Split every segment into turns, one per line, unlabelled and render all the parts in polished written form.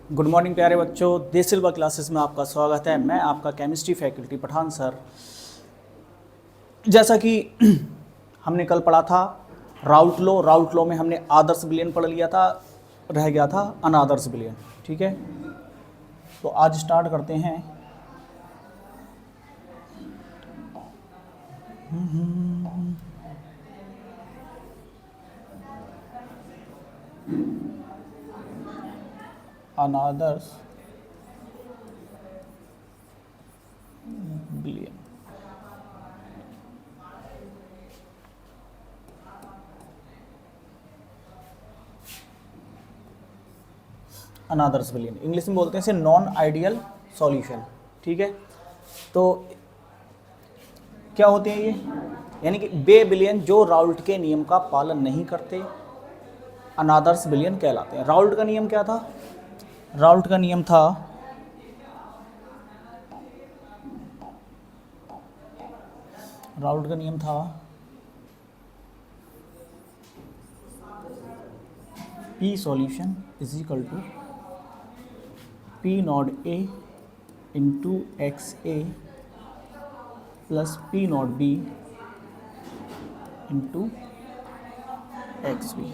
Good morning प्यारे बच्चों, देश सिल्वा क्लासेस में आपका स्वागत है। मैं आपका केमिस्ट्री फैकल्टी पठान सर। जैसा कि हमने कल पढ़ा था राउट लॉ में हमने आदर्श विलयन पढ़ लिया था, रह गया था अनादर्श विलयन। ठीक है, तो आज स्टार्ट करते हैं। अनादर्श विलयन। अनादर्श विलयन इंग्लिश में बोलते हैं इसे नॉन आइडियल सॉल्यूशन। ठीक है, तो क्या होते हैं ये, यानी कि वे विलयन जो राउल्ट के नियम का पालन नहीं करते अनादर्श विलयन कहलाते हैं। राउल्ट का नियम क्या था? राउल्ट का नियम था P solution is equal to P naught A into XA plus P naught B into XB।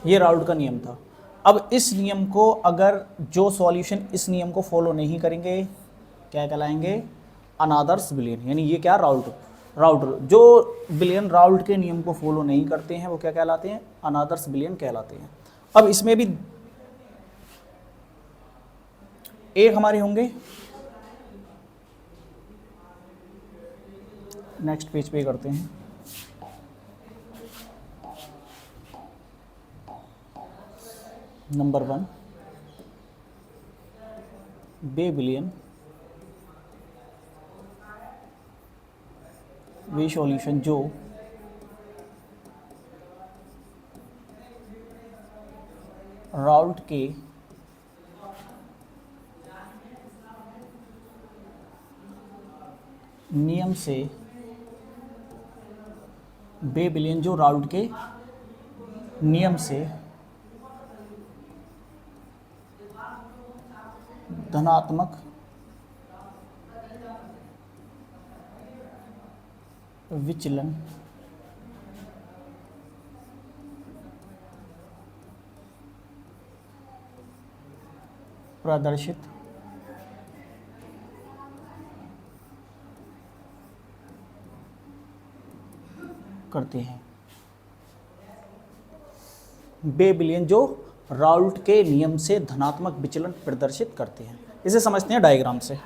ये राउल्ट का नियम था। अब इस नियम को, अगर जो सॉल्यूशन इस नियम को फॉलो नहीं करेंगे क्या कहलाएंगे? अनादर्श विलयन। यानी ये क्या, राउल्ट जो विलयन राउल्ट के नियम को फॉलो नहीं करते हैं वो क्या कहलाते हैं? अनादर्श विलयन कहलाते हैं। अब इसमें भी एक हमारे होंगे, नेक्स्ट पेज पे करते हैं। नंबर 1, वे विलयन वे सॉल्यूशन जो राउल्ट के नियम से, वे विलयन जो राउल्ट के नियम से धनात्मक विचलन प्रदर्शित करते हैं। वे विलयन जो राउल्ट के नियम से धनात्मक विचलन प्रदर्शित करते हैं। इसे समझते हैं डायग्राम से।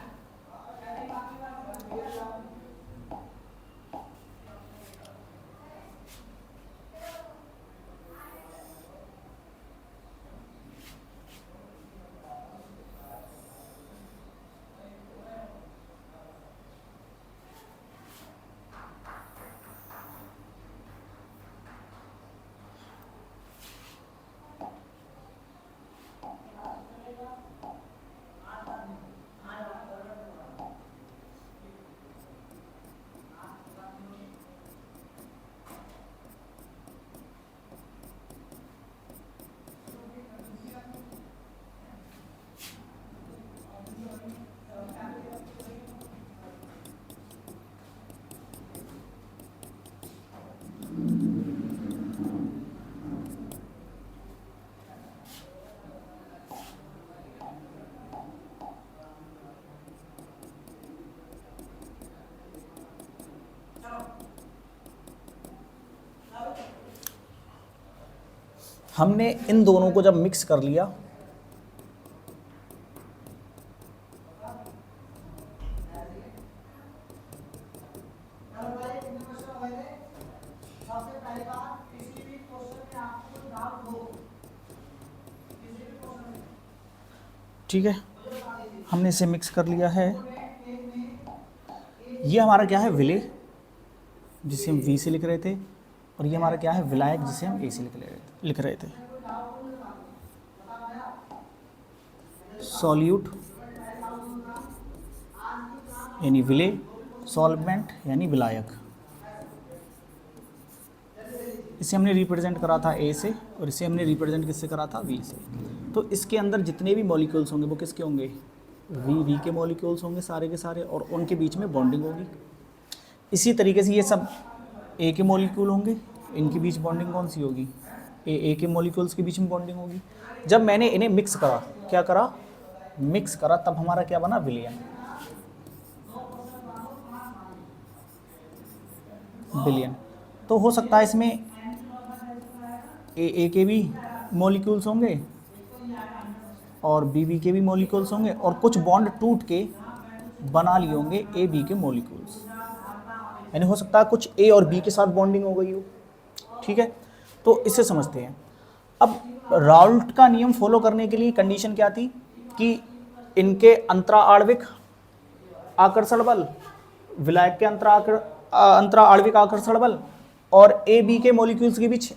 हमने इन दोनों को जब मिक्स कर लिया ठीक है, हमने इसे मिक्स कर लिया है। ये हमारा क्या है? विलेय, जिसे हम V से लिख रहे थे, और ये हमारा क्या है? विलायक, जिसे हम A से लिख रहे थे। सॉल्यूट यानी विलेय, सॉल्वेंट यानी विलायक। इसे हमने रिप्रेजेंट करा था ए से और इसे हमने रिप्रेजेंट किससे करा था, वी से। तो इसके अंदर जितने भी मॉलिक्यूल्स होंगे वो किसके होंगे, वी के मॉलिक्यूल्स होंगे सारे के सारे, और उनके बीच में बॉन्डिंग होगी। इसी तरीके से ये सब ए के मॉलिक्यूल होंगे, इनके बीच बॉन्डिंग कौन सी होगी, ए के मॉलिक्यूल्स के बीच में बॉन्डिंग होगी। जब मैंने इन्हें मिक्स करा, क्या करा, मिक्स करा, तब हमारा क्या बना, विलयन, विलयन। तो हो सकता है इसमें ए के भी मॉलिक्यूल्स होंगे और बी के भी मॉलिक्यूल्स होंगे, और कुछ बॉन्ड टूट के बना लिए होंगे ए बी के मॉलिक्यूल्स, यानी हो सकता है कुछ ए और बी के साथ बॉन्डिंग हो गई हो। ठीक है, तो इसे समझते हैं। अब राउल्ट का नियम फॉलो करने के लिए कंडीशन क्या थी कि इनके अंतरा आणविक आकर्षण बल, विलायक के अंतरा आणविक आकर्षण बल और ए बी के मॉलिक्यूल्स के बीच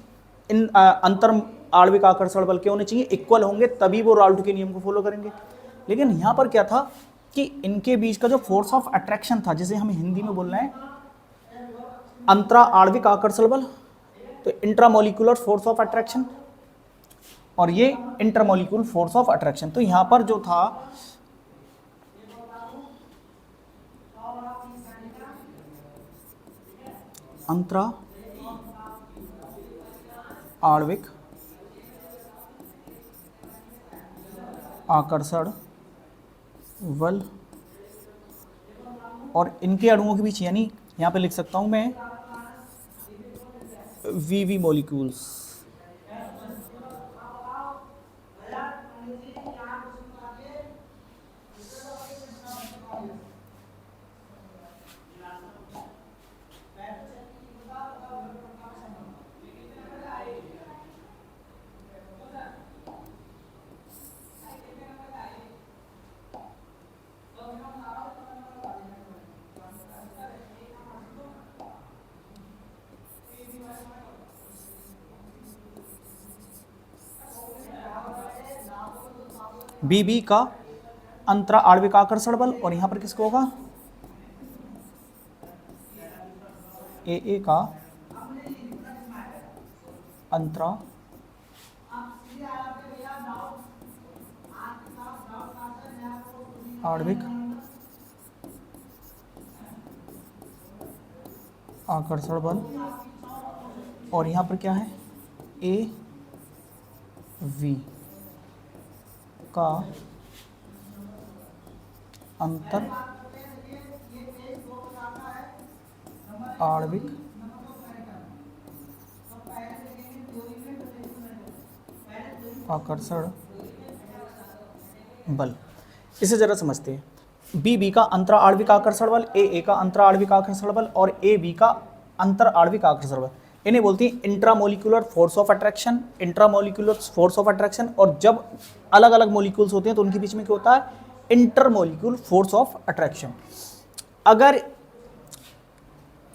इन अंतर आणविक आकर्षण बल के होने चाहिए, इक्वल होंगे, तभी वो राउल्ट के नियम को फॉलो करेंगे। लेकिन यहाँ पर क्या था कि इनके बीच का जो फोर्स ऑफ अट्रैक्शन था, जिसे हम हिंदी में बोल रहे हैं अंतरा आणविक आकर्षण बल, तो इंट्रामोलिकुलर फोर्स ऑफ अट्रैक्शन, और ये इंटरमोलिक्यूल फोर्स ऑफ अट्रैक्शन। तो यहाँ पर जो था अंतरा आणविक आकर्षण बल और इनके अणुओं के बीच, यानी यहाँ पे लिख सकता हूँ मैं वी मॉलिक्यूल्स, बी का अंतरा आणविक आकर्षण बल, और यहां पर किसको होगा, ए का अंतरा आणविक आकर्षण बल, और यहां पर क्या है, ए वी का अंतर आणविक आकर्षण बल। इसे जरा समझते हैं। बी का अंतरा आणविक आकर्षण बल, ए का अंतरा आणविक आकर्षण बल और ए बी का अंतर आणविक आकर्षण बल, इन्हें बोलती हैं intramolecular force of attraction, intramolecular force of attraction. और जब अलग अलग मॉलिक्यूल्स होते हैं तो उनके बीच में क्या होता है, इंटरमोलिक्यूल फोर्स ऑफ अट्रैक्शन। अगर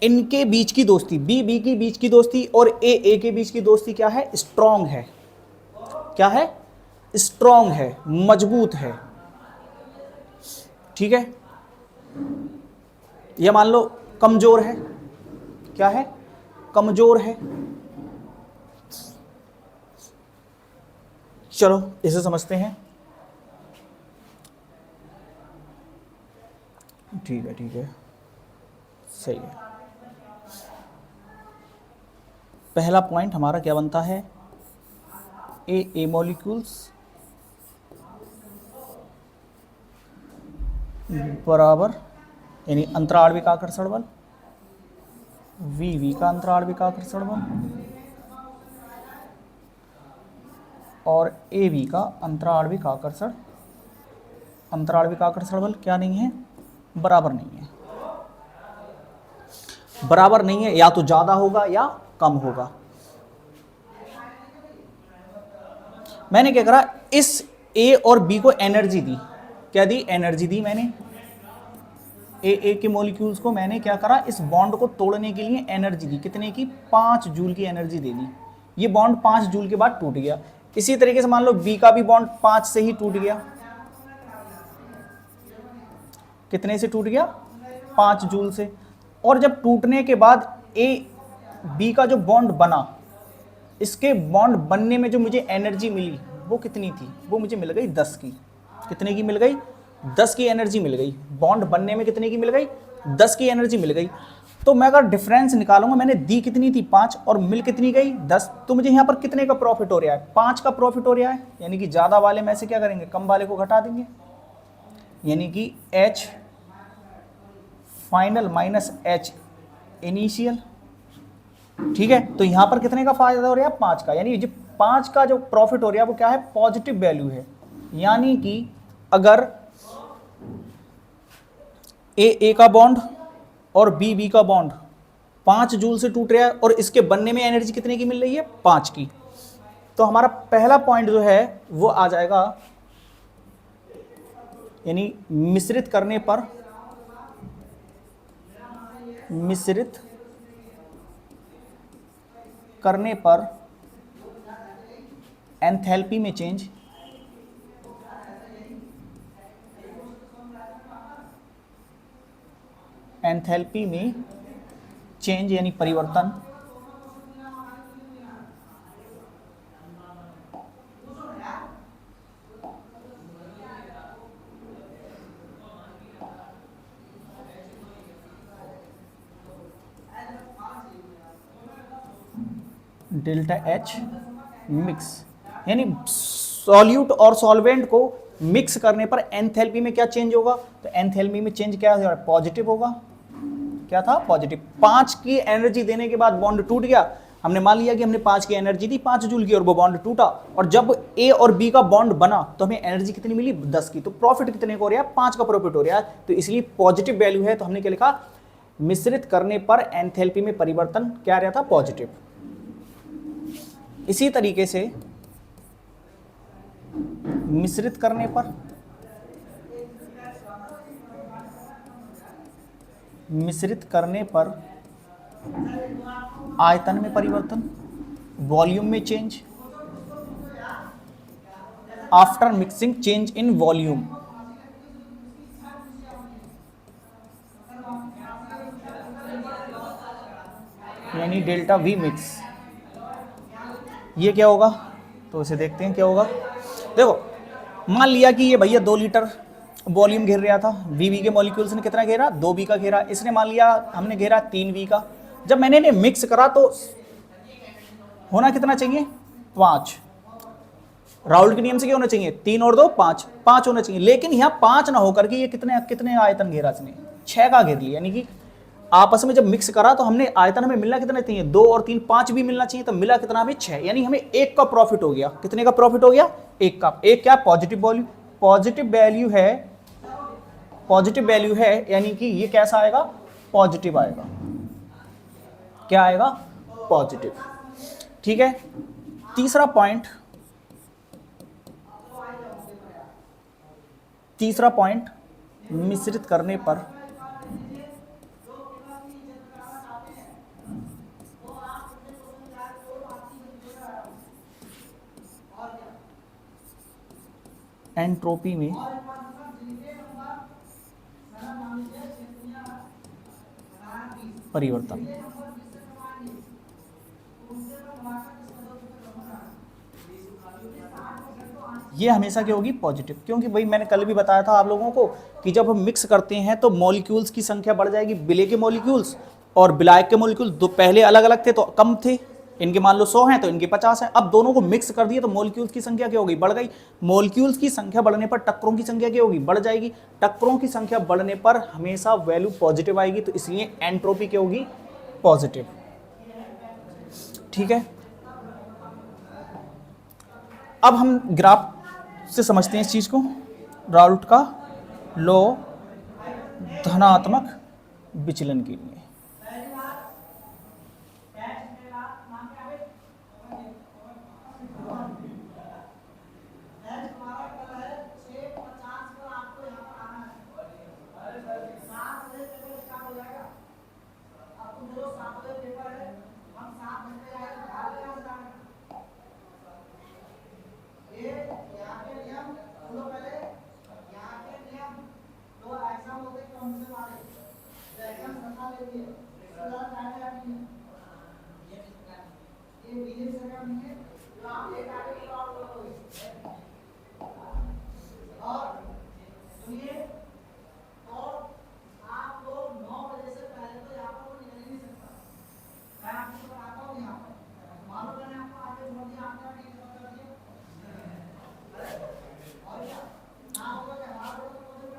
इनके बीच की दोस्ती, बी के बीच की दोस्ती और ए के बीच की दोस्ती क्या है, स्ट्रॉन्ग है, क्या है, स्ट्रॉन्ग है, मजबूत है, ठीक है, या मान लो कमजोर है, क्या है, कमजोर है। चलो इसे समझते हैं। ठीक है, सही है। पहला पॉइंट हमारा क्या बनता है, ए मॉलिक्यूल्स बराबर, यानी अंतरा आणविक आकर्षण बल, वी का अंतरा आणविक आकर्षण बल और ए बी का अंतरा आणविक आकर्षण, अंतरा आणविक आकर्षण बल क्या नहीं है, बराबर नहीं है, बराबर नहीं है, या तो ज्यादा होगा या कम होगा। मैंने क्या करा, इस ए और बी को एनर्जी दी, क्या दी, एनर्जी दी मैंने, ए के मॉलिक्यूल्स को मैंने क्या करा, इस बॉन्ड को तोड़ने के लिए एनर्जी दी, कितने की, 5 जूल की एनर्जी दे दी। ये बॉन्ड 5 जूल के बाद टूट गया। इसी तरीके से मान लो बी का भी बॉन्ड 5 से ही टूट गया, कितने से टूट गया? 5 जूल से। और जब टूटने के बाद ए बी का जो बॉन्ड बना, इसके बॉन्ड बनने में जो मुझे एनर्जी मिली वो कितनी थी? वो मुझे मिल गई 10 की। कितने की मिल गई? 10 की एनर्जी मिल गई। बॉन्ड बनने में कितने की मिल गई? 10 की एनर्जी मिल गई। तो मैं अगर डिफरेंस निकालूंगा, मैंने दी कितनी थी? 5, और मिल कितनी गई? 10। तो मुझे यहाँ पर कितने का प्रॉफिट हो रहा है? 5 का प्रॉफिट हो रहा है। यानी कि ज़्यादा वाले में से क्या करेंगे? कम वाले को घटा देंगे। यानी कि H final minus H initial. ठीक है, तो यहां पर कितने का फायदा हो रहा है? 5 का। यानी जो 5 का जो प्रॉफिट हो रहा है वो क्या है? पॉजिटिव वैल्यू है। यानी कि अगर ए का बॉन्ड और बी का बॉन्ड 5 जूल से टूट रहा है और इसके बनने में एनर्जी कितने की मिल रही है? 5 की। तो हमारा पहला पॉइंट जो है वो आ जाएगा, यानी मिश्रित करने पर एंथैल्पी में चेंज, यानी परिवर्तन, डेल्टा H मिक्स, यानी सॉल्यूट और सॉल्वेंट को मिक्स करने पर एंथैल्पी में क्या चेंज होगा? तो एंथैल्पी में चेंज क्या होगा? पॉजिटिव होगा। क्या था? पॉजिटिव। 5 की एनर्जी देने के बाद बॉन्ड टूट गया। हमने मान लिया कि हमने 5 की एनर्जी दी, 5 जूल की, और वो बॉन्ड टूटा। और जब ए और बी का बॉन्ड बना तो हमें एनर्जी कितनी मिली? 10 की। तो प्रॉफिट कितने को हो रहा है? 5 का प्रॉफिट हो रहा है। तो इसलिए पॉजिटिव वैल्यू है। तो हमने क्या लिखा? मिश्रित करने पर एंथैल्पी में परिवर्तन क्या रहा था? पॉजिटिव। इसी तरीके से मिश्रित करने पर आयतन में परिवर्तन, वॉल्यूम में change, after mixing change in volume, यानी डेल्टा V मिक्स। ये क्या होगा? तो इसे देखते हैं क्या होगा। देखो, मान लिया कि ये भैया 2 लीटर वॉल्यूम घेर रहा था। वी के मॉलिक्यूल्स ने कितना घेरा? 2V का घेरा। इसने मान लिया हमने घेरा 3V का। जब मैंने इन्हें मिक्स करा तो होना कितना चाहिए? 5। राउल्ट के नियम से क्या होना चाहिए? 3 और 2 5, 5 होना चाहिए। लेकिन यहाँ 5 ना होकर के ये कितने आयतन घेरा इसने? 6 का घेर लिया। यानी कि आपस में जब मिक्स करा तो हमने आयतन हमें मिलना कितना चाहिए? 2 और 3 5 भी मिलना चाहिए। तो मिला कितना हमें? 6। यानी हमें 1 का प्रॉफिट हो गया। कितने का प्रॉफिट हो गया? 1 का। 1 क्या? Positive value. पॉजिटिव वैल्यू है, यानी कि ये कैसा आएगा? पॉजिटिव आएगा। क्या आएगा? पॉजिटिव। ठीक है। तीसरा पॉइंट, मिश्रित करने पर एंट्रोपी में परिवर्तन। ये हमेशा क्या होगी? पॉजिटिव। क्योंकि भाई मैंने कल भी बताया था आप लोगों को कि जब हम मिक्स करते हैं तो मॉलिक्यूल्स की संख्या बढ़ जाएगी। विलय के मॉलिक्यूल्स और विलायक के मॉलिक्यूल्स दो पहले अलग अलग थे तो कम थे। इनके मान लो 100 हैं तो इनके 50 हैं। अब दोनों को मिक्स कर दिए तो मॉलिक्यूल्स की संख्या क्या होगी? बढ़ गई। मॉलिक्यूल्स की संख्या बढ़ने पर टक्करों की संख्या क्या होगी? बढ़ जाएगी। टक्करों की संख्या बढ़ने पर हमेशा वैल्यू पॉजिटिव आएगी। तो इसलिए एंट्रोपी क्या होगी? पॉजिटिव। ठीक है। अब हम ग्राफ से समझते हैं इस चीज को। राउल्ट का लॉ धनात्मक विचलन के लिए।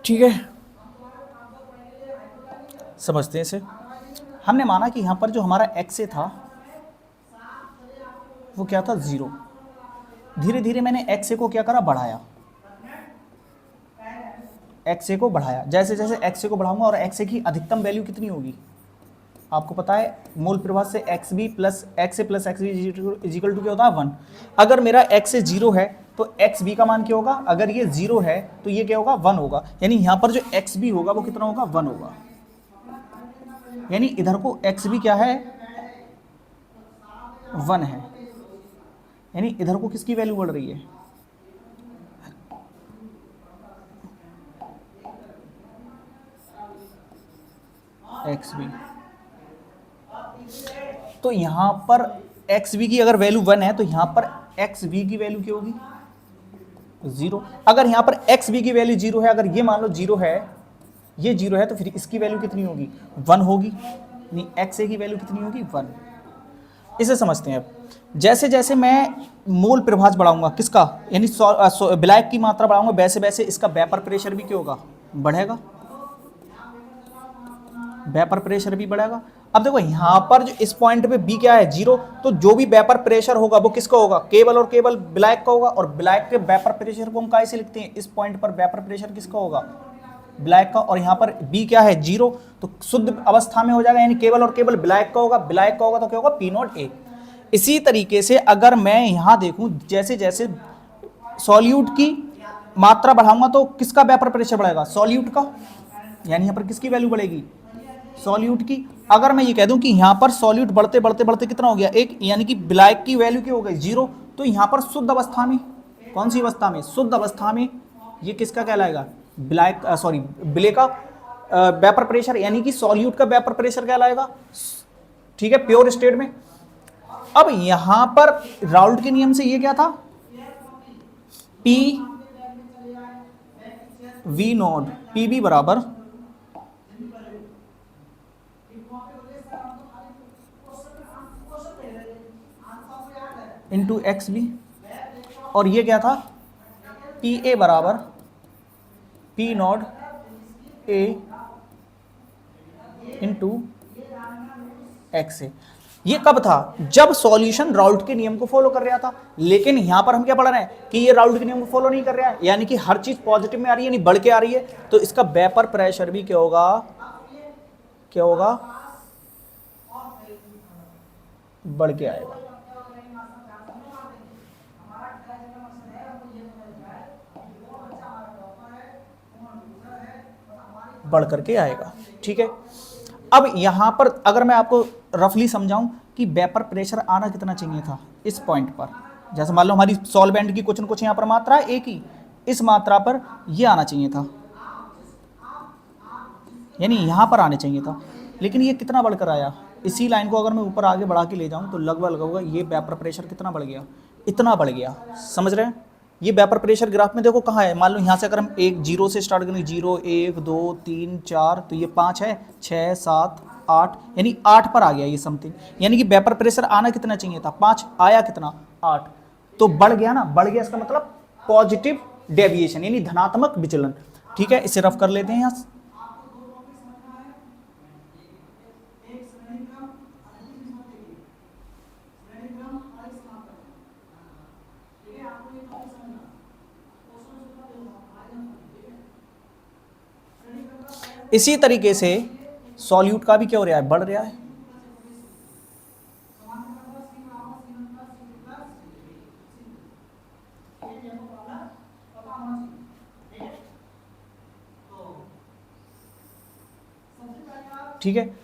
ठीक है, समझते हैं इसे। हमने माना कि यहाँ पर जो हमारा एक्स ए था वो क्या था, 0। धीरे धीरे मैंने एक्स ए को क्या करा, बढ़ाया, एक्स ए को बढ़ाया। जैसे जैसे एक्स ए को बढ़ाऊंगा, और एक्स ए की अधिकतम वैल्यू कितनी होगी आपको पता है, मूल प्रभाव से X B plus X A plus X B equal to क्या होता है, 1। अगर मेरा एक्स ए 0 है तो एक्स बी का मान क्या होगा, अगर ये 0 है तो ये क्या होगा, 1 होगा। यानी यहाँ पर जो एक्स बी होगा वो कितना होगा, 1 होगा। यानी इधर को एक्स बी क्या है, 1 है। यानी इधर को किसकी वैल्यू बढ़ रही है, एक्स बी। तो यहां पर एक्स बी की अगर वैल्यू 1 है तो यहां पर एक्स बी की वैल्यू क्या होगी, 0। अगर यहां पर एक्स बी की वैल्यू 0 है, अगर ये मान लो 0 है, ये 0 है, तो फिर इसकी वैल्यू कितनी होगी, 1 होगी। यानी एक्स ए की वैल्यू कितनी होगी, 1। इसे समझते हैं अब। जैसे जैसे मैं मोल प्रभाज बढ़ाऊंगा किसका, यानी ब्लैक की मात्रा बढ़ाऊंगा, वैसे वैसे इसका वेपर प्रेशर भी क्या होगा, बढ़ेगा, वेपर प्रेशर भी बढ़ेगा। अब देखो यहाँ पर जो इस पॉइंट पे बी क्या है, 0, तो जो भी वेपर प्रेशर होगा वो किसका होगा, केवल और केवल ब्लैक का होगा। और ब्लैक के वेपर प्रेशर को हम कैसे लिखते हैं, इस पॉइंट पर वेपर प्रेशर किसका होगा, ब्लैक का। और यहाँ पर बी क्या है, 0, तो शुद्ध अवस्था में हो जाएगा, यानी केवल और केवल ब्लैक का होगा। ब्लैक का होगा तो क्या होगा, पी नॉट ए। इसी तरीके से अगर मैं यहाँ देखूँ, जैसे जैसे सॉल्यूट की मात्रा बढ़ाऊंगा तो किसका वेपर प्रेशर बढ़ेगा, सॉल्यूट का। यानी यहाँ पर किसकी वैल्यू बढ़ेगी, सॉल्यूट की। अगर मैं ये कह दूं कि यहाँ पर सॉल्यूट बढ़ते बढ़ते बढ़ते कितना हो गया, 1, यानी कि ब्लैक की वैल्यू क्या हो गई, 0, तो यहाँ पर शुद्ध अवस्था में, कौन सी अवस्था में, शुद्ध अवस्था में ये किसका कहलाएगा, ब्लैक का वेपर प्रेशर, यानी कि सॉल्यूट का वेपर प्रेशर कहलाएगा। ठीक है, प्योर स्टेट में। अब यहाँ पर राउल्ट के नियम से ये क्या था, P V naught P B बराबर इंटू एक्स बी, और ये क्या था, पी ए बराबर P naught A into x A. ये कब था, जब सॉल्यूशन राउल्ट के नियम को फॉलो कर रहा था। लेकिन यहां पर हम क्या पढ़ रहे हैं कि ये राउल्ट के नियम को फॉलो नहीं कर रहा है, यानी कि हर चीज पॉजिटिव में आ रही है, यानी बढ़ के आ रही है, तो इसका वेपर प्रेशर भी क्या होगा, क्या होगा, बढ़ के आएगा। बढ़ करके आएगा। ठीक है, अब यहां पर अगर मैं आपको रफली समझाऊं कि वेपर प्रेशर आना कितना चाहिए था इस पॉइंट पर, जैसे मान लो हमारी सॉल्वेंट की कुछ न कुछ यहां पर मात्रा है एक ही, इस मात्रा पर ये आना चाहिए था, यानी यहां पर आने चाहिए था। लेकिन ये कितना बढ़कर आया, इसी लाइन को अगर मैं ऊपर आगे बढ़ा के ले जाऊं तो लगभग होगा ये वेपर प्रेशर कितना बढ़ गया, इतना बढ़ गया। समझ रहे हैं, ये वेपर प्रेशर ग्राफ में देखो कहाँ है, मान लो यहाँ से अगर हम 0 से स्टार्ट करें, 0 1 2 3 4, तो ये 5 है, 6 7 8, यानी 8 पर आ गया ये समथिंग। यानी कि वेपर प्रेशर आना कितना चाहिए था, 5, आया कितना, 8, तो बढ़ गया ना, बढ़ गया, इसका मतलब पॉजिटिव डेविएशन, यानी धनात्मक विचलन। ठीक है, इसे रफ कर लेते हैं यहाँ से। इसी तरीके से सॉल्यूट का भी क्या हो रहा है, बढ़ रहा है। ठीक है,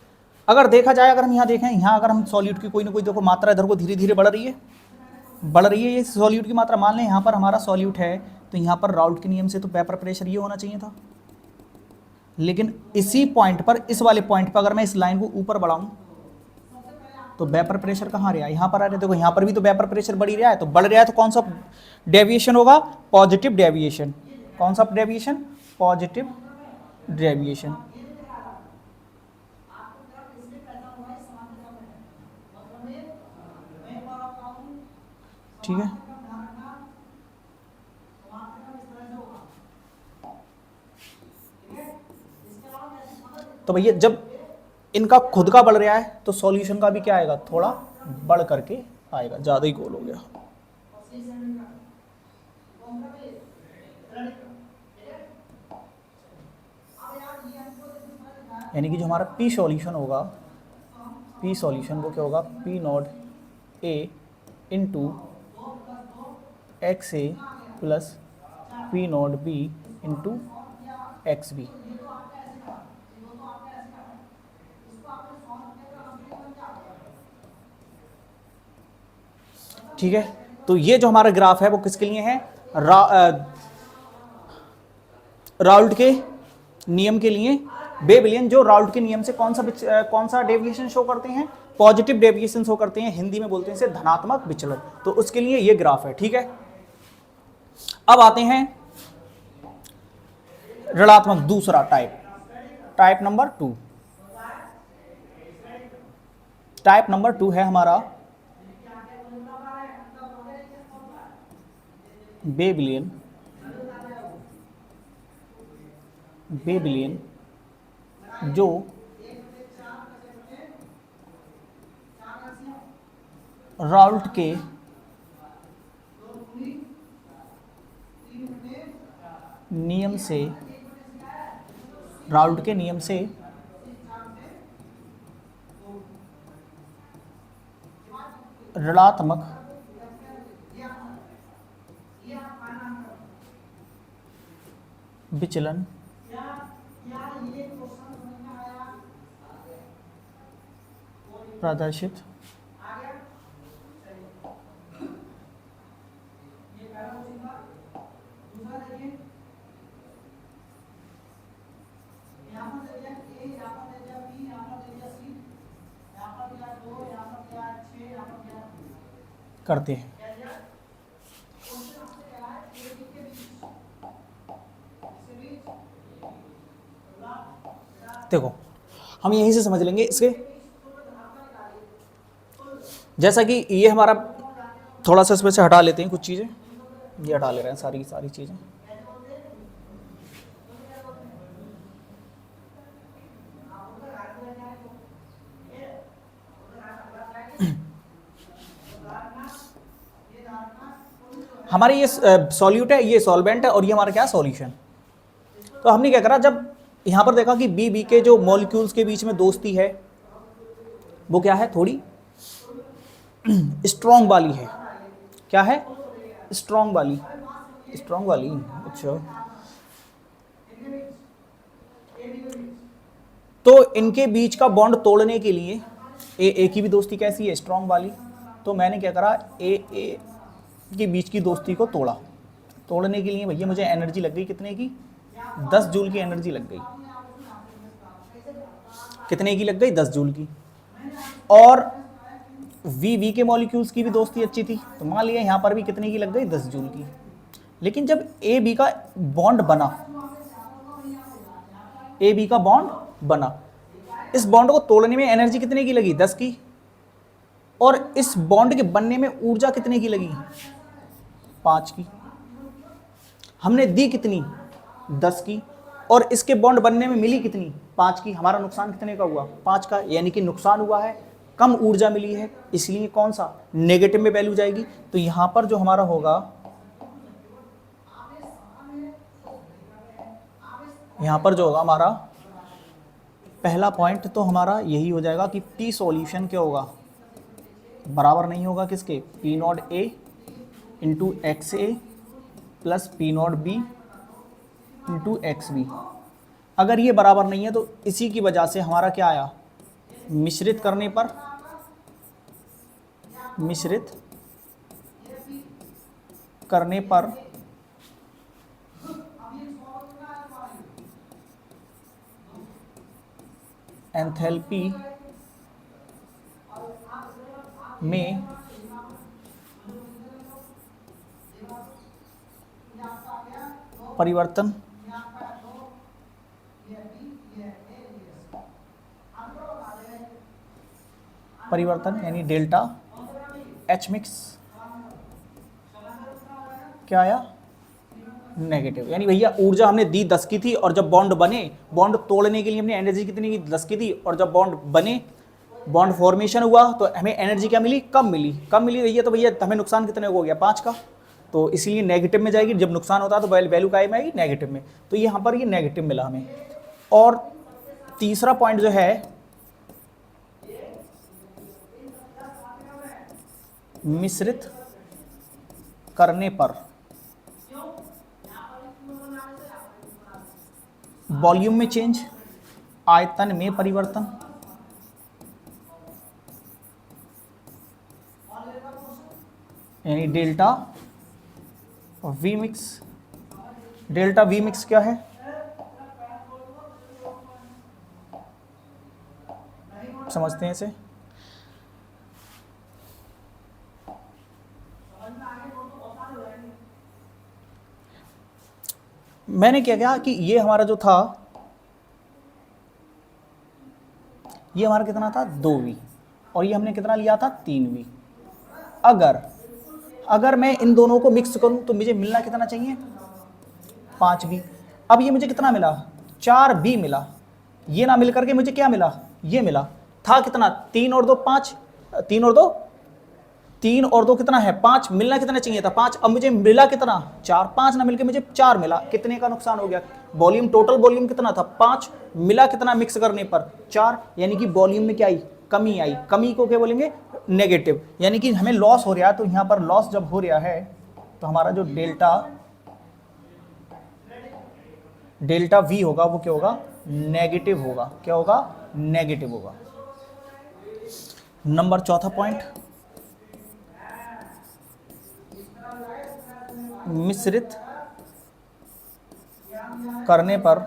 अगर देखा जाए, अगर हम यहाँ देखें, यहाँ अगर हम सॉल्यूट की कोई ना कोई देखो मात्रा इधर को धीरे धीरे बढ़ रही है, बढ़ रही है ये सॉल्यूट की मात्रा। मान लें यहाँ पर हमारा सॉल्यूट है, तो यहाँ पर राउल्ट के नियम से तो वेपर प्रेशर ये होना चाहिए था। लेकिन इसी पॉइंट पर, इस वाले पॉइंट पर अगर मैं इस लाइन को ऊपर बढ़ाऊं, तो वेपर प्रेशर कहाँ रहा, यहाँ पर आ रहा है। देखो यहाँ पर भी तो वेपर प्रेशर बढ़ ही रहा है, तो बढ़ रहा है तो कौन सा डेविएशन होगा, पॉजिटिव डेविएशन। कौन सा डेविएशन, पॉजिटिव डेविएशन। ठीक है, तो भैया जब इनका खुद का बढ़ रहा है तो सॉल्यूशन का भी क्या आएगा, थोड़ा बढ़ करके आएगा, ज़्यादा ही गोल हो गया। यानी कि जो हमारा पी सॉल्यूशन होगा, पी सॉल्यूशन वो क्या होगा, P naught A into x A plus P naught B into x B. ठीक है, तो ये जो हमारा ग्राफ है वो किसके लिए है, राउल्ट के नियम के लिए। बेबिलियन जो राउल्ट के नियम से कौन सा डेविएशन शो करते हैं, पॉजिटिव डेविएशन शो करते हैं, हिंदी में बोलते हैं इसे धनात्मक विचलन, तो उसके लिए ये ग्राफ है। ठीक है, अब आते हैं ऋणात्मक दूसरा टाइप नंबर 2। टाइप नंबर 2 है हमारा बेबिलियन जो राउल्ट के नियम से ऋणात्मक विचलन प्रदर्शित करते हैं। देखो हम यहीं से समझ लेंगे इसके, जैसा कि ये हमारा थोड़ा सा इसमें से हटा लेते हैं कुछ चीज़ें, ये हटा ले रहे हैं सारी चीज़ें। हमारे ये सॉल्यूट है, ये सॉल्वेंट है, और ये हमारा क्या सॉल्यूशन। तो हमने क्या करा, जब यहाँ पर देखा कि बी के जो मॉलिक्यूल्स के बीच में दोस्ती है वो क्या है, थोड़ी स्ट्रॉन्ग वाली है। क्या है, स्ट्रॉन्ग वाली। अच्छा, तो इनके बीच का बॉन्ड तोड़ने के लिए ए की भी दोस्ती कैसी है, स्ट्रॉन्ग वाली। तो मैंने क्या करा, ए के बीच की दोस्ती को तोड़ने के लिए भैया मुझे एनर्जी लग गई कितने की, 10 जूल की एनर्जी लग गई। कितने की लग गई, 10 जूल की। और वी के मॉलिक्यूल्स की भी दोस्ती अच्छी थी, तो मान लिया यहाँ पर भी कितने की लग गई, 10 जूल की। लेकिन जब ए बी का बॉन्ड बना, इस बॉन्ड को तोड़ने में एनर्जी कितने की लगी, 10 की। और इस बॉन्ड के बनने में ऊर्जा कितने की लगी, 5 की। हमने दी कितनी, 10 की, और इसके बॉन्ड बनने में मिली कितनी, 5 की। हमारा नुकसान कितने का हुआ, 5 का, यानी कि नुकसान हुआ है, कम ऊर्जा मिली है, इसलिए कौन सा, नेगेटिव में वैल्यू जाएगी। तो यहां पर जो हमारा होगा, यहां पर जो होगा हमारा पहला पॉइंट, तो हमारा यही हो जाएगा कि टी सॉल्यूशन क्या होगा, बराबर नहीं होगा किसके, P naught A into x A plus P naught B into x B. अगर ये बराबर नहीं है तो इसी की वजह से हमारा क्या आया, मिश्रित करने पर एंथैल्पी में परिवर्तन यानी डेल्टा एच मिक्स क्या आया, नेगेटिव। यानी भैया ऊर्जा हमने दी 10 की थी और जब बॉन्ड बने, बॉन्ड तोड़ने के लिए हमने एनर्जी कितनी की, 10 की थी, और जब बॉन्ड बने, बॉन्ड फॉर्मेशन हुआ तो हमें एनर्जी क्या मिली, कम मिली। कम मिली भैया, तो भैया हमें नुकसान कितने हो गया, 5 का, तो इसीलिए नेगेटिव में जाएगी। जब नुकसान होता है तो वैल्यू काय में आएगी, नेगेटिव में, तो यहाँ पर ये नेगेटिव मिला हमें। और तीसरा पॉइंट जो है, मिश्रित करने पर वॉल्यूम में चेंज, आयतन में परिवर्तन, यानी delta we mix. Delta we mix क्या है, समझते हैं इसे। मैंने क्या किया कि ये हमारा जो था, ये हमारा कितना था 2v, और ये हमने कितना लिया था 3v। अगर मैं इन दोनों को मिक्स करूं तो मुझे मिलना कितना चाहिए, 5v। अब ये मुझे कितना मिला, 4v मिला। ये ना मिल करके मुझे क्या मिला, ये मिला। था कितना, 3 और 2 5, 3 और 2 कितना है, 5। मिलना कितना चाहिए था, 5। अब मुझे मिला कितना, 4। 5 ना मिलके मुझे 4 मिला। कितने का नुकसान हो गया, वॉल्यूम, टोटल वॉल्यूम कितना था 5, मिला कितना मिक्स करने पर 4, यानी कि वॉल्यूम में क्या आई, कमी आई। कमी को क्या बोलेंगे, नेगेटिव। यानी कि हमें लॉस हो रहा है, तो यहाँ पर लॉस जब हो रहा है तो हमारा जो डेल्टा वी होगा वो क्या होगा, नेगेटिव होगा। क्या होगा, नेगेटिव होगा। नंबर चौथा पॉइंट, मिश्रित करने पर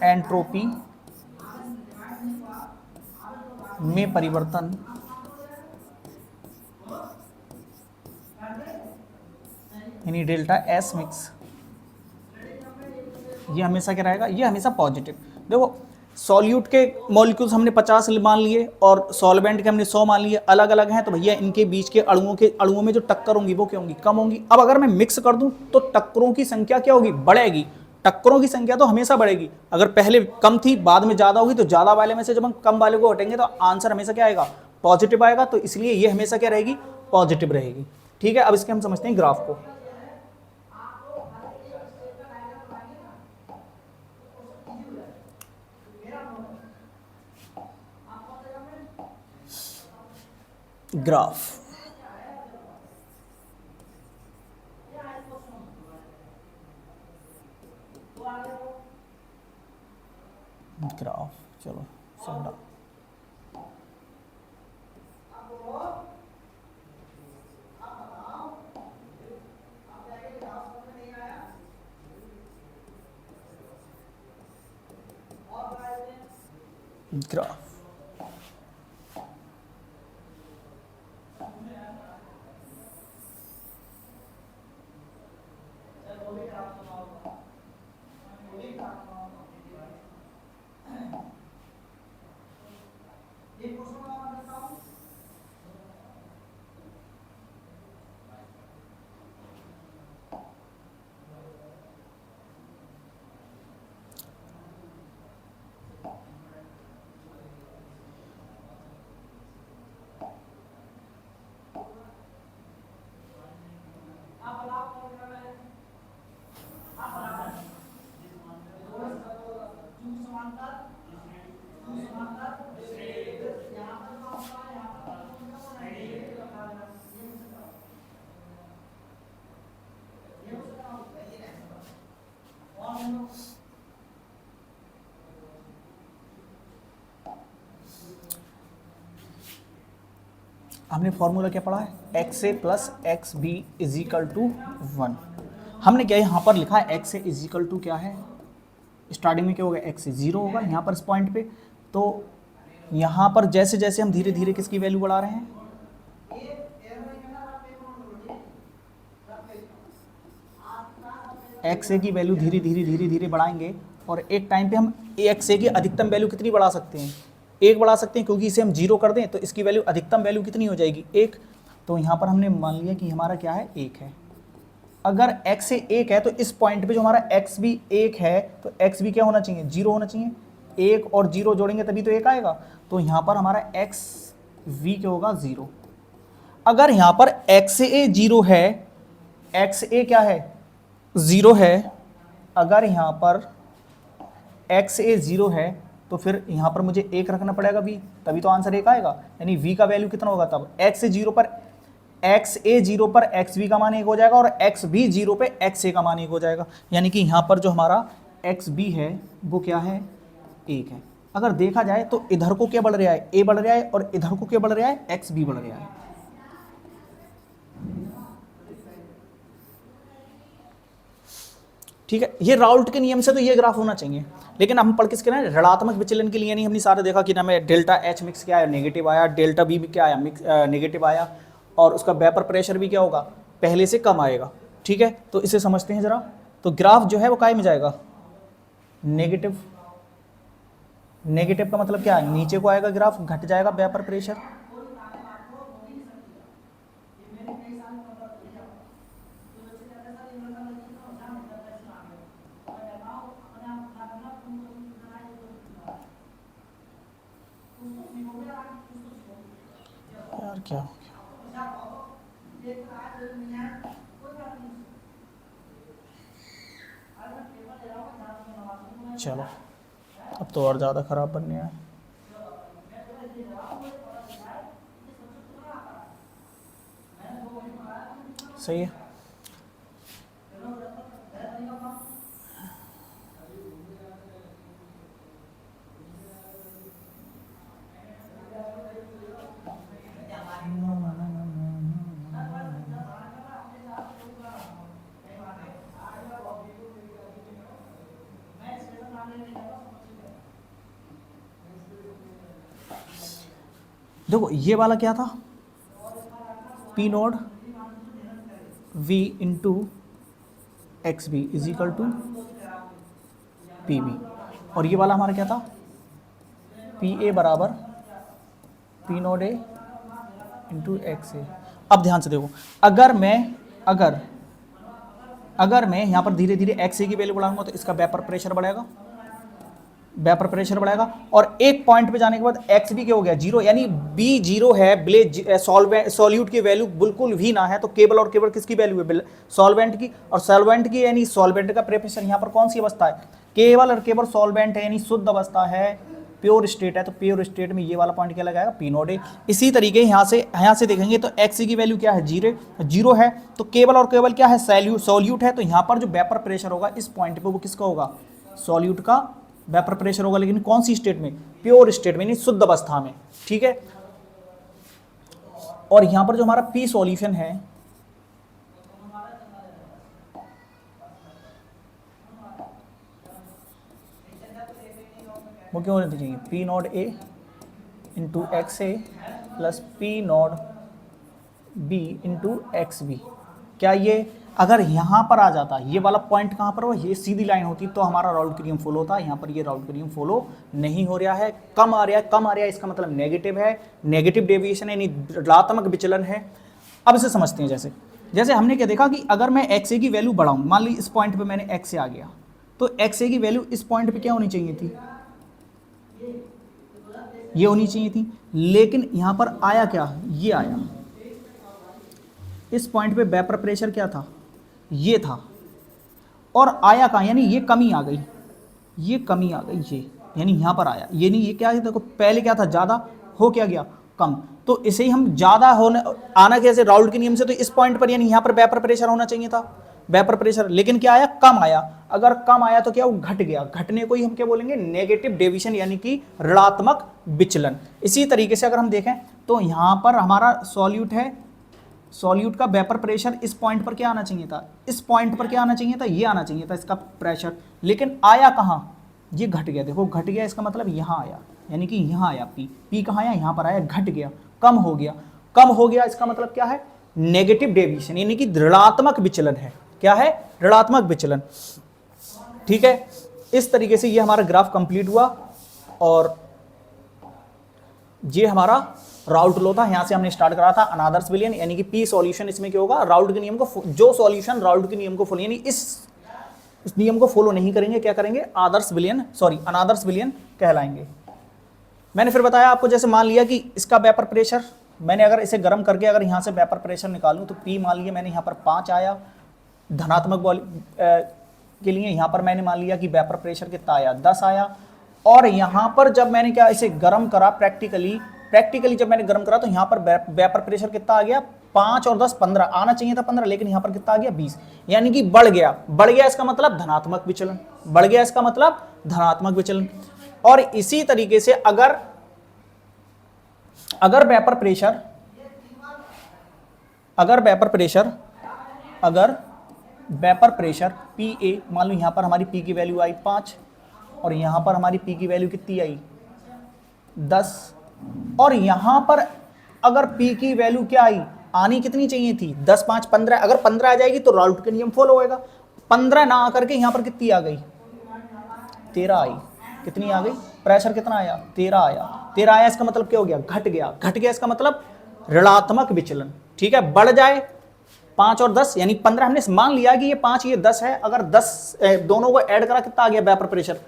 एंट्रोपी में परिवर्तन, यानी डेल्टा एस मिक्स। ये हमेशा क्या रहेगा, ये हमेशा पॉजिटिव। देखो सॉल्यूट के मॉलिक्यूल्स हमने 50 मान लिए और सॉल्वेंट के हमने 100 मान लिए, अलग अलग हैं, तो भैया इनके बीच के अणुओं में जो टक्कर होंगी वो क्या होंगी, कम होंगी। अब अगर मैं मिक्स कर दूं तो टक्करों की संख्या क्या होगी, बढ़ेगी। टक्करों की संख्या तो हमेशा बढ़ेगी। अगर पहले कम थी बाद में ज्यादा होगी, तो ज्यादा वाले में से जब हम कम वाले को हटेंगे तो आंसर हमेशा क्या आएगा, पॉजिटिव आएगा। तो इसलिए ये हमेशा क्या रहेगी, पॉजिटिव रहेगी। ठीक है, अब इसके हम समझते हैं ग्राफ को। ग्राफ, चलो समझा। ग्राफ, हमने फॉर्मूला क्या पढ़ा है, X A plus X B is equal to 1। हमने क्या यहाँ पर लिखा है, X A is equal to क्या है, स्टार्टिंग में क्या होगा, एक्स ए 0 होगा यहाँ पर इस पॉइंट पे। तो यहाँ पर जैसे जैसे हम धीरे धीरे किसकी वैल्यू बढ़ा रहे हैं, XA की वैल्यू धीरे धीरे धीरे धीरे बढ़ाएंगे, और एक टाइम पे हम XA की अधिकतम वैल्यू कितनी बढ़ा सकते हैं, 1 बढ़ा सकते हैं, क्योंकि इसे हम 0 कर दें तो इसकी वैल्यू अधिकतम वैल्यू कितनी हो जाएगी, 1। तो यहाँ पर हमने मान लिया कि हमारा क्या है, 1 है। अगर XA 1 है तो इस पॉइंट पे जो हमारा X भी 1 है तो X भी क्या होना चाहिए, 0 होना चाहिए। 1 और 0 जोड़ेंगे तभी तो 1 आएगा। तो यहाँ पर हमारा XV क्या होगा, 0। अगर यहाँ पर XA 0 है, XA क्या है, 0 है, अगर यहाँ पर XA 0 है तो फिर यहाँ पर मुझे 1 रखना पड़ेगा V, तभी तो आंसर 1 आएगा। यानी V का वैल्यू कितना होगा तब, XA 0 पर XV का मान 1 हो जाएगा और XV 0 पे XA का मान 1 हो जाएगा। यानी कि यहाँ पर जो हमारा XB है वो क्या है, 1 है। अगर देखा जाए तो इधर को क्या बढ़ रहा है, A बढ़ रहा है, और इधर को क्या बढ़ रहा है, XB बढ़ रहा है। ठीक है, ये राउल्ट के नियम से तो ये ग्राफ होना चाहिए, लेकिन हम पढ़ किसके रहे हैं, ऋणात्मक विचलन के लिए नहीं। हमने सारे देखा कि ना में डेल्टा H मिक्स क्या आया, नेगेटिव आया, डेल्टा B भी क्या आया, मिक्स नेगेटिव आया, और उसका वेपर प्रेशर भी क्या होगा, पहले से कम आएगा। ठीक है, तो इसे समझते हैं जरा। तो ग्राफ जो है वो काय में जाएगा, नेगेटिव। नेगेटिव का मतलब क्या है, नीचे को आएगा ग्राफ, घट जाएगा वेपर प्रेशर। यार क्या हो गया, चलो अब तो और ज़्यादा ख़राब बनने है। सही है, देखो ये वाला क्या था, P naught V into x B is equal to P B, और ये वाला हमारा क्या था, पी ए बराबर P naught A into x A. अब ध्यान से देखो, अगर मैं यहाँ पर धीरे धीरे एक्स ए की वैल्यू बढ़ाऊंगा तो इसका वेपर प्रेशर बढ़ेगा, वेपर प्रेशर बढ़ेगा, और एक पॉइंट पे जाने के बाद एक्स बी क्या हो गया, 0, यानी बी 0 है, सॉल्यूट की वैल्यू बिल्कुल भी ना है, तो केवल और केवल किसकी वैल्यू है, सॉल्वेंट की। और सॉल्वेंट की यानी सॉल्वेंट का प्रेशर यहाँ पर कौन सी अवस्था है, केवल और केवल सॉल्वेंट है, यानी शुद्ध अवस्था है, प्योर स्टेट है, तो प्योर स्टेट में ये वाला पॉइंट क्या लगाएगा, पी नोड ए। इसी तरीके यहाँ से देखेंगे तो एक्स की वैल्यू क्या है, 0 है, तो केवल और केवल क्या है, सॉल्यूट है, तो यहाँ पर जो वेपर प्रेशर होगा इस पॉइंट पे वो किसका होगा, सॉल्यूट का वेपर प्रेशर होगा, लेकिन कौन सी स्टेट में, प्योर स्टेट में, यानी शुद्ध अवस्था में। ठीक है, और यहाँ पर जो हमारा पी सॉल्यूशन है वो क्यों होना चाहिए, P naught A into x A plus P naught B into x B. क्या ये अगर यहाँ पर आ जाता, ये वाला पॉइंट कहाँ पर हो, ये सीधी लाइन होती तो हमारा राउल्ट का नियम फॉलो होता, यहाँ पर ये राउल्ट का नियम फॉलो नहीं हो रहा है, कम आ रहा है, इसका मतलब नेगेटिव है, नेगेटिव डेविएशन है, यानी ऋणात्मक विचलन है। अब इसे समझते हैं, जैसे हमने क्या देखा कि अगर मैं एक्स ए की वैल्यू बढ़ाऊँ, मान ली इस पॉइंट पर मैंने एक्स ए आ गया, तो एक्स ए की वैल्यू इस पॉइंट पर क्या होनी चाहिए थी, ये होनी चाहिए थी, लेकिन यहाँ पर आया क्या, ये आया, इस पॉइंट पे वेपर प्रेशर क्या था, ये था, और आया कहाँ, यानी ये कमी आ गई, ये कमी आ गई, ये यानी यहाँ पर आया, ये नहीं, ये क्या है, देखो पहले क्या था, ज़्यादा हो क्या गया, कम, तो इसे ही हम ज़्यादा होने आना कैसे, राउल्ट के नियम से, तो इस पॉइंट पर यानी यहाँ पर वेपर प्रेशर होना चाहिए था, वेपर प्रेशर, लेकिन क्या आया, कम आया। अगर कम आया तो क्या वो घट गया, घटने को ही हम क्या बोलेंगे, नेगेटिव डेविएशन, यानी कि ऋणात्मक विचलन। इसी तरीके से अगर हम देखें तो यहाँ पर हमारा सॉल्यूट है, सॉल्यूट का वेपर प्रेशर इस पॉइंट पर क्या आना चाहिए था, इस पॉइंट पर क्या आना चाहिए था, ये आना चाहिए था इसका प्रेशर, लेकिन आया कहाँ, ये घट गया, देखो घट गया, इसका मतलब यहाँ आया, यानी कि यहाँ आया पी कहाँ आया, यहाँ पर आया, घट गया, कम हो गया। कम हो गया इसका मतलब क्या है, नेगेटिव डेविएशन, यानी कि ऋणात्मक विचलन है। क्या है, ऋणात्मक विचलन। ठीक है, इस तरीके से ये हमारा ग्राफ कंप्लीट हुआ और ये हमारा राउल्ट लॉ था। यहां से हमने स्टार्ट करा था अनादर्स विलयन, यानी कि पी सॉल्यूशन इसमें क्या होगा, राउल्ट के नियम को, जो सॉल्यूशन राउल्ट के नियम को फॉलो, यानी इस नियम को फॉलो नहीं करेंगे, क्या करेंगे, आदर्श विलयन, सॉरी अनादर्श विलयन कहलाएंगे। मैंने फिर बताया आपको, जैसे मान लिया कि इसका वेपर प्रेशर, मैंने अगर इसे गर्म करके अगर यहां से वेपर प्रेशर निकालूं तो पी मान लिया मैंने यहां पर 5 आया धनात्मक के लिए, यहां पर मैंने मान लिया कि वेपर प्रेशर कितना आया, 10 आया। और यहां पर जब मैंने क्या इसे गर्म करा प्रैक्टिकली जब मैंने गर्म करा तो यहां पर वेपर प्रेशर कितना आ गया, 5 और 10 15, आना चाहिए था 15, लेकिन यहां पर कितना आ गया, 20, यानी कि बढ़ गया। बढ़ गया इसका मतलब धनात्मक विचलन, बढ़ गया इसका मतलब धनात्मक विचलन। और इसी तरीके से अगर वेपर प्रेशर PA, मान लो यहां पर हमारी P की वैल्यू आई 5 और यहां पर हमारी P की वैल्यू कितनी आई 10, और यहां पर अगर P की वैल्यू क्या आई, आनी कितनी चाहिए थी 10 5 15, अगर 15 आ जाएगी तो राउल्ट का नियम फॉलो होएगा। 15 ना आकर के यहां पर कितनी आ गई, 13 आई। कितनी आ गई, प्रेशर कितना आया, 13 आया। 13 आया इसका मतलब क्या हो गया, घट गया। घट गया इसका मतलब ऋणात्मक विचलन। ठीक है, बढ़ जाए 5 और 10 यानी 15, हमने मान लिया कि ये 5 ये 10 है, अगर 10 दोनों को ऐड करा कितना आ गया, वेपर प्रेशर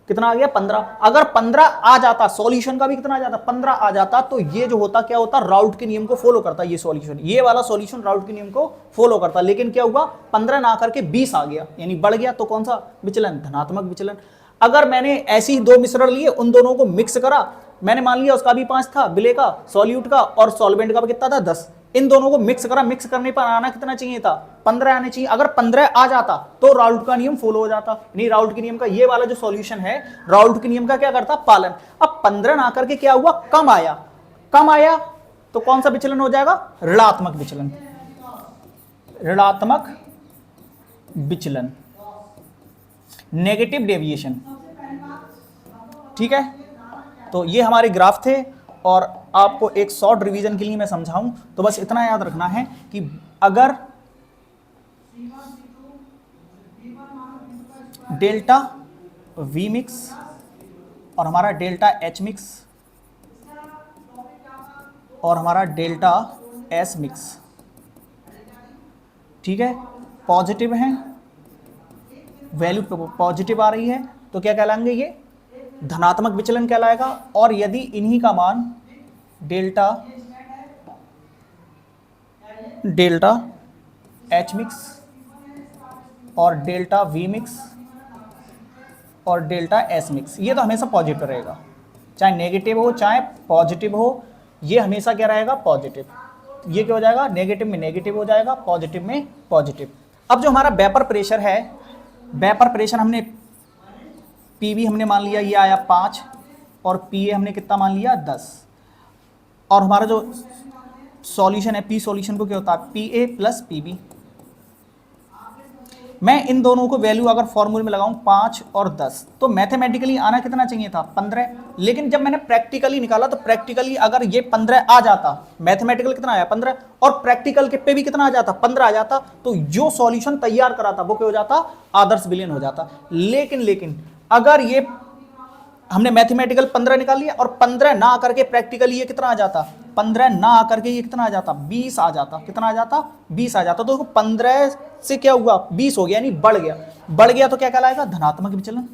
कितना आ गया 15। अगर 15 आ जाता, सॉल्यूशन का भी कितना आ जाता, 15 आ जाता, तो ये जो होता क्या होता, राउल्ट के नियम को फॉलो करता। ये सॉल्यूशन, ये वाला सॉल्यूशन राउल्ट के नियम को फॉलो करता। लेकिन क्या हुआ, 15 ना करके 20 आ गया, यानी बढ़ गया। तो कौन सा विचलन, धनात्मक विचलन। अगर मैंने ऐसे ही 2 मिश्रण लिए, उन दोनों को मिक्स करा, मैंने मान लिया उसका भी 5 था, विलेय का, सॉल्यूट का, और सॉल्वेंट का भी कितना था 10, इन दोनों को मिक्स करा, मिक्स करने पर आना कितना चाहिए था, 15 आने चाहिए। अगर 15 आ जाता तो राउल्ट का नियम फॉलो हो जाता। नहीं, राउल्ट के नियम का ये वाला जो सॉल्यूशन है, राउल्ट के नियम का क्या करता, पालन। अब 15 ना करके क्या हुआ, कम आया। कम आया तो कौन सा विचलन हो जाएगा, ऋणात्मक विचलन। ऋणात्मक विचलन, नेगेटिव डेविएशन। ठीक है, तो ये हमारे ग्राफ थे। और आपको एक शॉर्ट रिवीजन के लिए मैं समझाऊं तो बस इतना याद रखना है कि अगर डेल्टा V मिक्स और हमारा डेल्टा H मिक्स और हमारा डेल्टा S मिक्स, ठीक है, पॉजिटिव है, वैल्यू पॉजिटिव आ रही है, तो क्या कहलाएंगे, ये धनात्मक विचलन कहलाएगा। और यदि इन्हीं का मान डेल्टा H मिक्स और डेल्टा V मिक्स और डेल्टा S मिक्स, ये तो हमेशा पॉजिटिव रहेगा, चाहे नेगेटिव हो चाहे पॉजिटिव हो, ये हमेशा क्या रहेगा, पॉजिटिव। ये क्या हो जाएगा, नेगेटिव में नेगेटिव हो जाएगा, पॉजिटिव में पॉजिटिव। अब जो हमारा वेपर प्रेशर है, वेपर प्रेशर हमने PV हमने मान लिया ये आया 5 और PA हमने कितना मान लिया 10, और हमारा जो सॉल्यूशन है P सॉल्यूशन को क्या होता है, PA प्लस PB। मैं इन दोनों को वैल्यू अगर फॉर्मूले में लगाऊं 5 और 10, तो मैथमेटिकली आना कितना चाहिए था 15, लेकिन जब मैंने प्रैक्टिकली निकाला तो प्रैक्टिकली अगर ये 15 आ जाता, मैथमेटिकल कितना आया 15, और प्रैक्टिकल के पे भी कितना आ जाता 15 आ जाता, तो जो सॉल्यूशन तैयार करा था वो क्या हो जाता, आदर्श विलयन हो जाता। लेकिन अगर ये हमने मैथमेटिकल 15 निकाल लिया और 15 ना करके प्रैक्टिकली ये कितना आ जाता, 15 ना करके ये कितना आ जाता, 20 आ जाता। कितना आ जाता, 20 आ जाता। तो देखो 15 से क्या हुआ, 20 हो गया, यानी बढ़ गया। बढ़ गया तो क्या कहलाएगा, धनात्मक विचलन।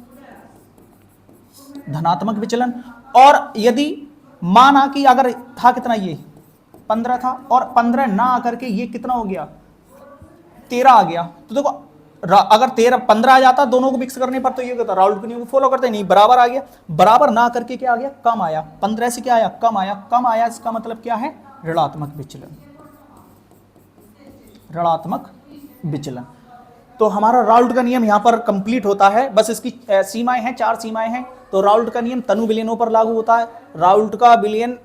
धनात्मक विचलन। और यदि माना कि अगर था कितना, ये 15 था और 15 ना आकर के ये कितना हो गया, 13 आ गया, तो देखो अगर 15 आ जाता दोनों को मिक्स करने पर, तो ये कहता राउल्ट के नियम को फॉलो करते नहीं, बराबर आ गया। बराबर ना करके क्या आ गया, कम आया। 15 से क्या आया, कम आया। कम आया इसका मतलब क्या है, ऋणात्मक विचलन। ऋणात्मक विचलन। तो हमारा राउल्ट का नियम यहां पर कंप्लीट होता है। बस इसकी सीमाएं हैं, 4 सीमाएं हैं। तो राउल्ट का नियम तनु विलयनों पर लागू होता है। राउल्ट का विलयन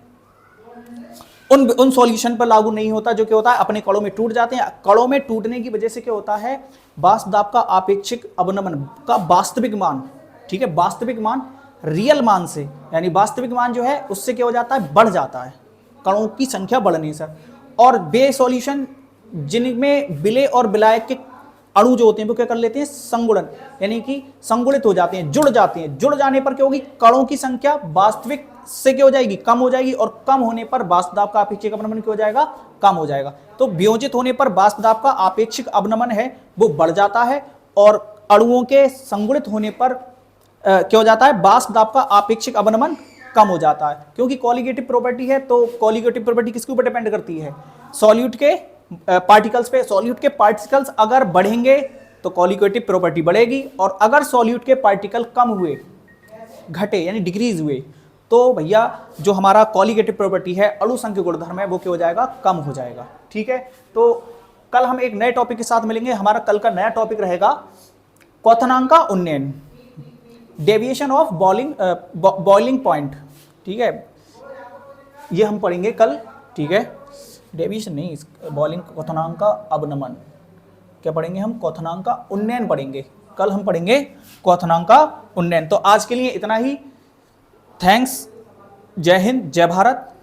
उन सॉल्यूशन पर लागू नहीं होता जो क्या होता है, अपने कणों में टूट जाते हैं। कणों में टूटने की वजह से क्या होता है, वाष्प दाब का आपेक्षिक अवनमन का वास्तविक मान ठीक है, वास्तविक मान रियल मान से, यानी वास्तविक मान जो है उससे क्या हो जाता है, बढ़ जाता है कणों की संख्या बढ़ने से। और वे सॉल्यूशन जिनमें विलेय और विलायक के अणु जो होते हैं वो क्या कर लेते हैं, संगुणन, यानी कि संगुणित हो जाते हैं, जुड़ जाते हैं। जुड़ जाने पर क्या होगी, कणों की संख्या वास्तविक से क्या हो जाएगी, कम हो जाएगी, और कम होने पर वाष्प दाब का अपेक्षिक अवनमन क्या हो जाएगा, कम हो जाएगा। तो वियोजित होने पर वाष्प दाब का अपेक्षिक अवनमन है वो बढ़ जाता है, और अणुओं के संगुणित होने पर क्या हो जाता है, वाष्प दाब का अपेक्षिक अवनमन कम हो जाता है। क्योंकि कॉलिगेटिव प्रॉपर्टी है, तो कॉलिगेटिव प्रॉपर्टी किसके ऊपर डिपेंड करती है, सॉल्यूट के पार्टिकल्स पे। सॉल्यूट के पार्टिकल्स अगर बढ़ेंगे तो कॉलिगेटिव प्रॉपर्टी बढ़ेगी, और अगर सॉल्यूट के पार्टिकल कम हुए, घटे यानी डिक्रीज हुए, तो भैया जो हमारा कॉलिगेटिव प्रॉपर्टी है, अणु संख्या गुणधर्म है, वो क्या हो जाएगा, कम हो जाएगा। ठीक है, तो कल हम एक नए टॉपिक के साथ मिलेंगे। हमारा कल का नया टॉपिक रहेगा क्वथनांक का उन्नयन, डेविएशन ऑफ बॉइलिंग पॉइंट। ठीक है, ये हम पढ़ेंगे कल। ठीक है, डेविएशन नहीं, बॉइलिंग, क्वथनांक का अवनमन क्या पढ़ेंगे हम, क्वथनांक का उन्नयन पढ़ेंगे। कल हम पढ़ेंगे क्वथनांक का उन्नयन। तो आज के लिए इतना ही। थैंक्स, जय हिंद, जय भारत।